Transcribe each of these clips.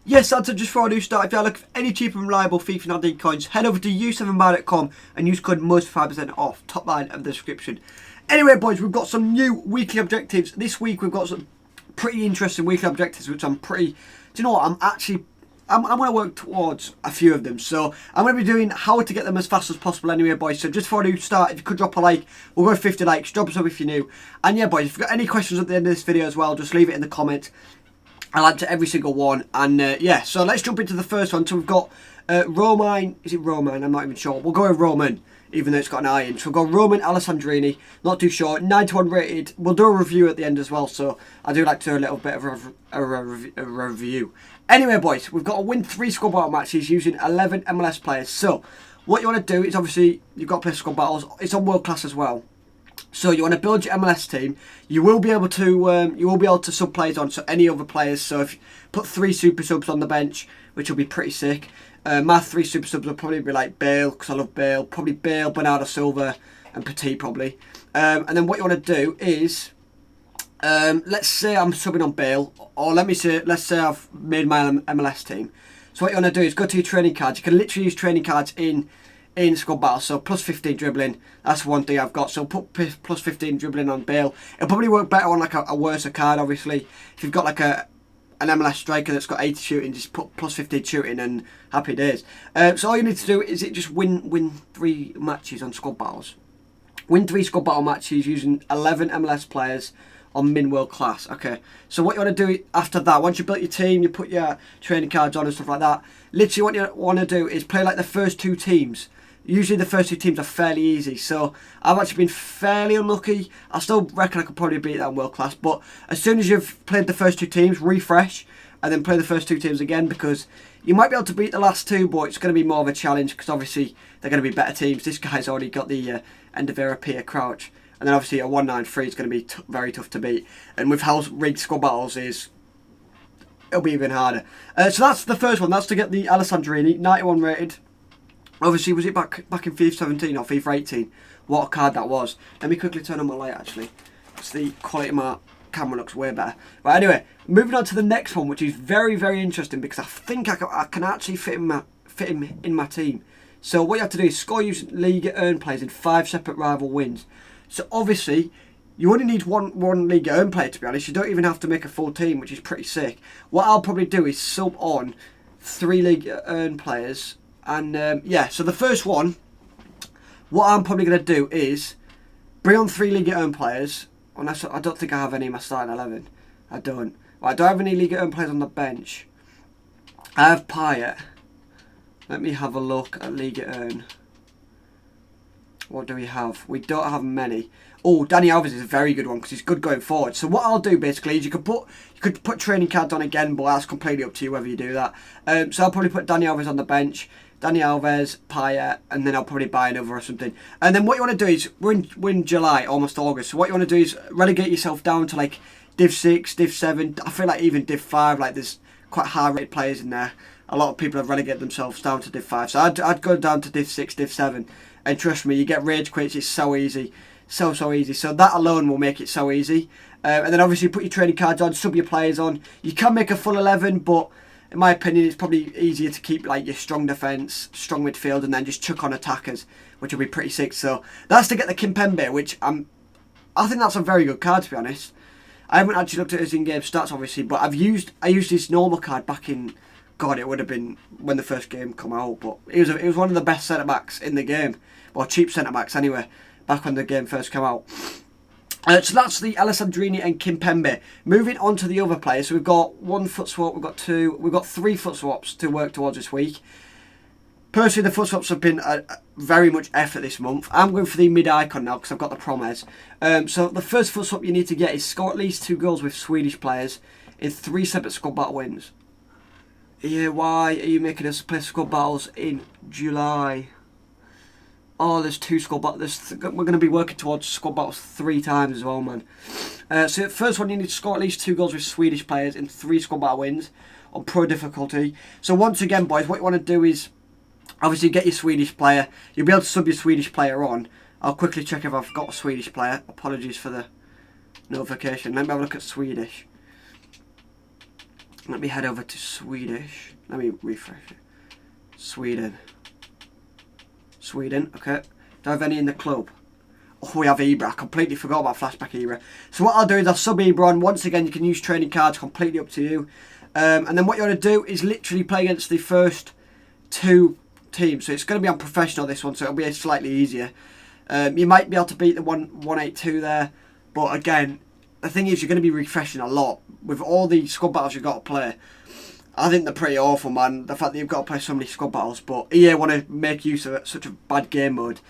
Yes, that's just for a new start. If you're looking for any cheap and reliable FIFA 19 coins, head over to u7buy.com and use code MUZZ for 5% off. Top line of the description. Anyway, boys, we've got some new weekly objectives. This week we've got some pretty interesting weekly objectives, which I'm pretty... Do you know what? I'm going to work towards a few of them. So I'm going to be doing how to get them as fast as possible anyway, boys. So just for a new start, if you could drop a like, we'll go 50 likes. Drop us up if you're new. And yeah, boys, if you've got any questions at the end of this video as well, just leave it in the comments. I'll answer every single one. And yeah, so let's jump into the first one. So we've got Romain. Is it Romain? I'm not even sure. We'll go with Roman, even though it's got an I in. So we've got Roman Alessandrini. Not too sure. 91 rated. We'll do a review at the end as well. So I do like to do a little bit of a review. Anyway, boys, we've got to win 3 squad battle matches using 11 MLS players. So what you want to do is obviously you've got to play squad battles. It's on world class as well. So you want to build your MLS team. You will be able to sub players on, so any other players. So if you put 3 super subs on the bench, which will be pretty sick. My 3 super subs will probably be like Bale, because I love Bale. Probably Bale, Bernardo Silva, and Petit probably. And then what you want to do is, let's say I'm subbing on Bale, or let's say I've made my MLS team. So what you want to do is go to your training cards. You can literally use training cards in squad battle. So plus 15 dribbling, that's one thing I've got. So put plus 15 dribbling on Bale. It'll probably work better on like a worse card, obviously. If you've got like an MLS striker that's got 80 shooting, just put plus 15 shooting and happy days. So all you need to do is just win 3 matches on squad battles. Win 3 squad battle matches using 11 MLS players on min world class. Okay, so what you want to do after that, once you built your team, you put your training cards on and stuff like that, literally what you want to do is play like the first 2 teams. Usually the first 2 teams are fairly easy, so I've actually been fairly unlucky. I still reckon I could probably beat that in world class, but as soon as you've played the first 2 teams, refresh and then play the first 2 teams again, because you might be able to beat the last 2, but it's going to be more of a challenge because obviously they're going to be better teams. This guy's already got the end of era Peter Crouch, and then obviously a 193 is going to be very tough to beat, and with how rigged squad battles is, it'll be even harder. So that's the first one. That's to get the Alessandrini, 91 rated. Obviously, was it back in FIFA 17 or FIFA 18? What a card that was. Let me quickly turn on my light, actually. Because the quality of my camera looks way better. Right, anyway, moving on to the next one, which is very, very interesting, because I think I can actually fit him in my team. So what you have to do is score using Liga earn plays in 5 separate rival wins. So obviously, you only need one Liga earn player, to be honest. You don't even have to make a full team, which is pretty sick. What I'll probably do is sub on 3 Liga earn players. And yeah, so the first one, what I'm probably going to do is bring on 3 Liga earn players. Unless I don't think I have any in my starting 11. I don't. Right, I don't have any Liga earn players on the bench. I have Payet. Let me have a look at Liga earn. What do we have? We don't have many. Oh, Dani Alves is a very good one because he's good going forward. So what I'll do basically is you could put training cards on again, but that's completely up to you whether you do that. So I'll probably put Dani Alves on the bench. Dani Alves, Payet, and then I'll probably buy another or something. And then what you want to do is, we're in July, almost August, so what you want to do is relegate yourself down to like Div 6, Div 7, I feel like even Div 5, like there's quite high rated players in there. A lot of people have relegated themselves down to Div 5, so I'd go down to Div 6, Div 7, and trust me, you get rage quits, it's so easy. So easy. So that alone will make it so easy. And then obviously put your training cards on, sub your players on. You can make a full 11, but in my opinion, it's probably easier to keep like your strong defence, strong midfield, and then just chuck on attackers, which will be pretty sick. So that's to get the Kimpembe, which I think that's a very good card, to be honest. I haven't actually looked at his in-game stats, obviously, but I used his normal card back in, God, it would have been when the first game come out, but it was one of the best centre backs in the game, or cheap centre backs anyway, back when the game first came out. So that's the Alessandrini and Kimpembe. Moving on to the other players, so we've got 1 foot swap, we've got 3 foot swaps to work towards this week. Personally, the foot swaps have been very much effort this month. I'm going for the mid icon now because I've got the Promes. So the first foot swap you need to get is score at least 2 goals with Swedish players in 3 separate squad battle wins. Yeah, why are you making us play squad battles in July? Oh, there's 2 squad battles. We're going to be working towards squad battles 3 times as well, man. So the first one, you need to score at least 2 goals with Swedish players in 3 squad battle wins on pro difficulty. So once again, boys, what you want to do is obviously get your Swedish player. You'll be able to sub your Swedish player on. I'll quickly check if I've got a Swedish player. Apologies for the notification. Let me have a look at Swedish. Let me head over to Swedish. Let me refresh it. Sweden, okay. Do I have any in the club? Oh, we have Ibra. I completely forgot about flashback Ibra. So what I'll do is I'll sub Ibra on. Once again, you can use training cards, completely up to you. And then what you want to do is literally play against the first 2 teams. So it's going to be on professional, this one, so it'll be slightly easier. You might be able to beat the 182 there. But again, the thing is, you're going to be refreshing a lot. With all the squad battles you've got to play, I think they're pretty awful, man. The fact that you've got to play so many squad battles. But EA want to make use of such a bad game mode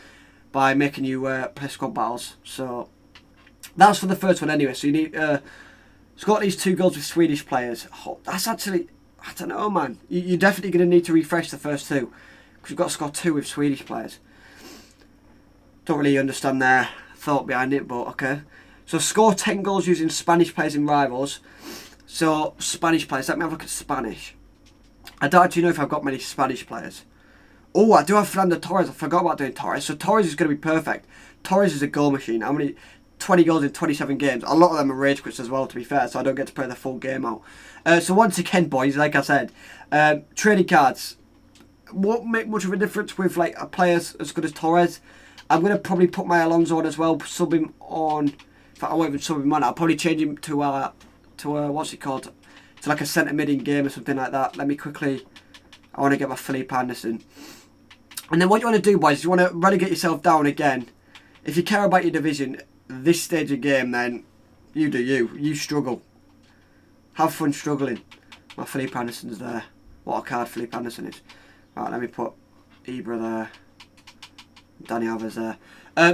by making you play squad battles. So that's for the first one anyway. So you need score at least 2 goals with Swedish players. Oh, that's actually, I don't know, man. You're definitely going to need to refresh the first 2 because you've got to score 2 with Swedish players. Don't really understand their thought behind it, but okay. So score 10 goals using Spanish players in rivals. So Spanish players, let me have a look at Spanish. I don't actually know if I've got many Spanish players. Oh, I do have Fernando Torres. I forgot about doing Torres. So Torres is going to be perfect. Torres is a goal machine. How many? 20 goals in 27 games. A lot of them are rage quits as well, to be fair, so I don't get to play the full game out. So once again, boys, like I said, trading cards won't make much of a difference with like a player as good as Torres. I'm going to probably put my Alonso on as well, sub him on. In fact, I won't even sub him on. I'll probably change him to what's it called? To like a centre mid in game or something like that. Let me quickly. I want to get my Felipe Anderson. And then what you want to do, boys, is you want to relegate yourself down again. If you care about your division, this stage of game, then you do you. You struggle. Have fun struggling. My Felipe Anderson's there. What a card Felipe Anderson is. Right, let me put Ibra there. Danny Alves there.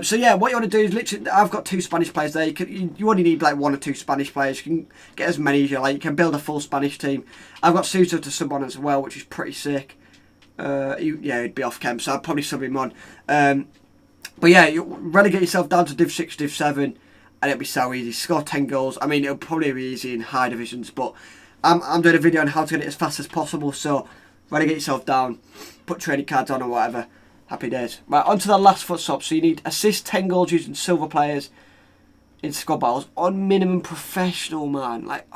So yeah, what you want to do is literally, I've got 2 Spanish players there. You only need like 1 or 2 Spanish players. You can get as many as you like. You can build a full Spanish team. I've got Suso to sub on as well, which is pretty sick. Yeah, he'd be off chem, so I'd probably sub him on. But yeah, you relegate yourself down to Div 6, Div 7, and it'll be so easy. Score 10 goals. I mean, it'll probably be easy in high divisions, but I'm doing a video on how to get it as fast as possible, so relegate yourself down, put trading cards on or whatever. Happy days. Right, on to the last foot stop. So you need assist 10 goals using silver players in squad battles on minimum professional, man. Like,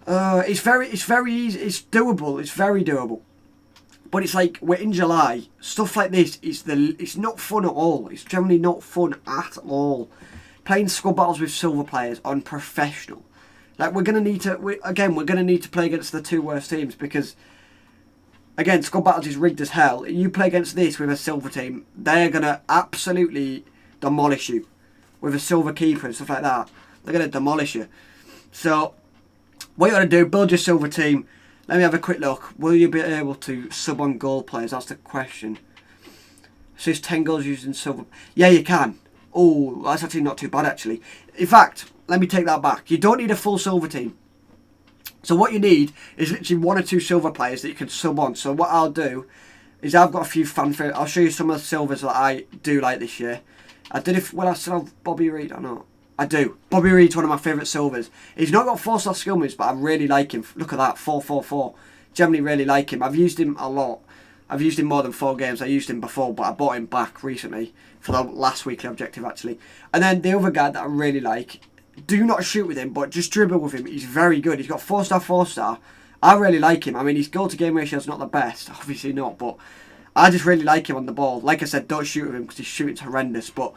it's very easy. It's doable. It's very doable. But it's like, we're in July. Stuff like this it's not fun at all. It's generally not fun at all. Playing squad battles with silver players on professional. Like, we're gonna need to play against the 2 worst teams because, again, squad battles is rigged as hell. You play against this with a silver team, they're gonna absolutely demolish you. With a silver keeper and stuff like that, they're gonna demolish you. So, what you gotta do, build your silver team. Let me have a quick look. Will you be able to sub on goal players? That's the question. So it's 10 goals using silver. Yeah, you can. Oh, that's actually not too bad, actually. In fact, let me take that back. You don't need a full silver team. So what you need is literally 1 or 2 silver players that you can sub on. So what I'll do is I've got a few fanfare. I'll show you some of the silvers that I do like this year. I did it when I still have Bobby Reid or not. I do. Bobby Reid's one of my favourite silvers. He's not got 4-star skill moves, but I really like him. Look at that, 4-4-4. Generally really like him. I've used him a lot. I've used him more than 4 games. I used him before, but I bought him back recently for the last weekly objective, actually. And then the other guy that I really like, do not shoot with him, but just dribble with him. He's very good. He's got 4-star, 4-star. I really like him. I mean, his goal-to-game ratio is not the best. Obviously not, but I just really like him on the ball. Like I said, don't shoot with him because his shooting's horrendous, but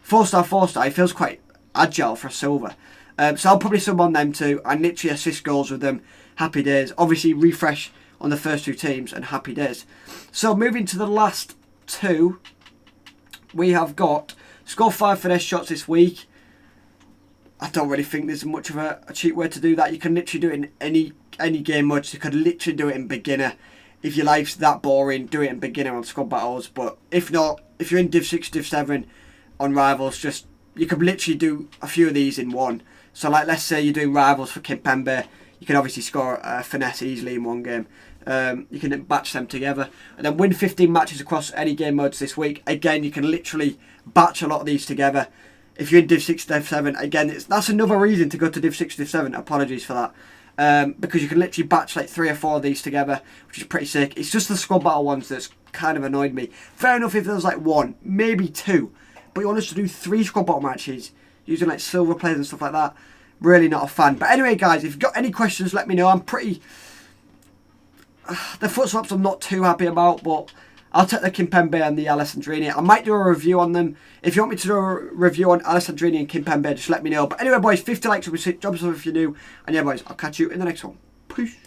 4-star, 4-star, he feels quite agile for a silver. So I'll probably sub on them too and literally assist goals with them. Happy days. Obviously refresh on the first 2 teams and happy days. So moving to the last 2, we have got score 5 finesse shots this week. I don't really think there's much of a cheap way to do that. You can literally do it in any game mode. You could literally do it in beginner. If your life's that boring, do it in beginner on squad battles. But if not, if you're in Div 6, Div 7 on rivals, you could literally do a few of these in one. So like, let's say you're doing rivals for Kimpembe, you can obviously score finesse easily in one game. You can batch them together and then win 15 matches across any game modes this week. Again, you can literally batch a lot of these together. If you're in Div 6, Div 7, again, that's another reason to go to Div 6, Div 7. Apologies for that. Because you can literally batch like 3 or 4 of these together, which is pretty sick. It's just the squad battle ones that's kind of annoyed me. Fair enough if there was like 1, maybe 2. But you want us to do 3 squad battle matches using like silver players and stuff like that. really not a fan. But anyway, guys, if you've got any questions, let me know. I'm pretty... the foot swaps I'm not too happy about, but I'll take the Kimpembe and the Alessandrini. I might do a review on them. If you want me to do a review on Alessandrini and Kimpembe, just let me know. But anyway, boys, 50 likes would be sick. Drop us off if you're new. And yeah, boys, I'll catch you in the next one. Peace.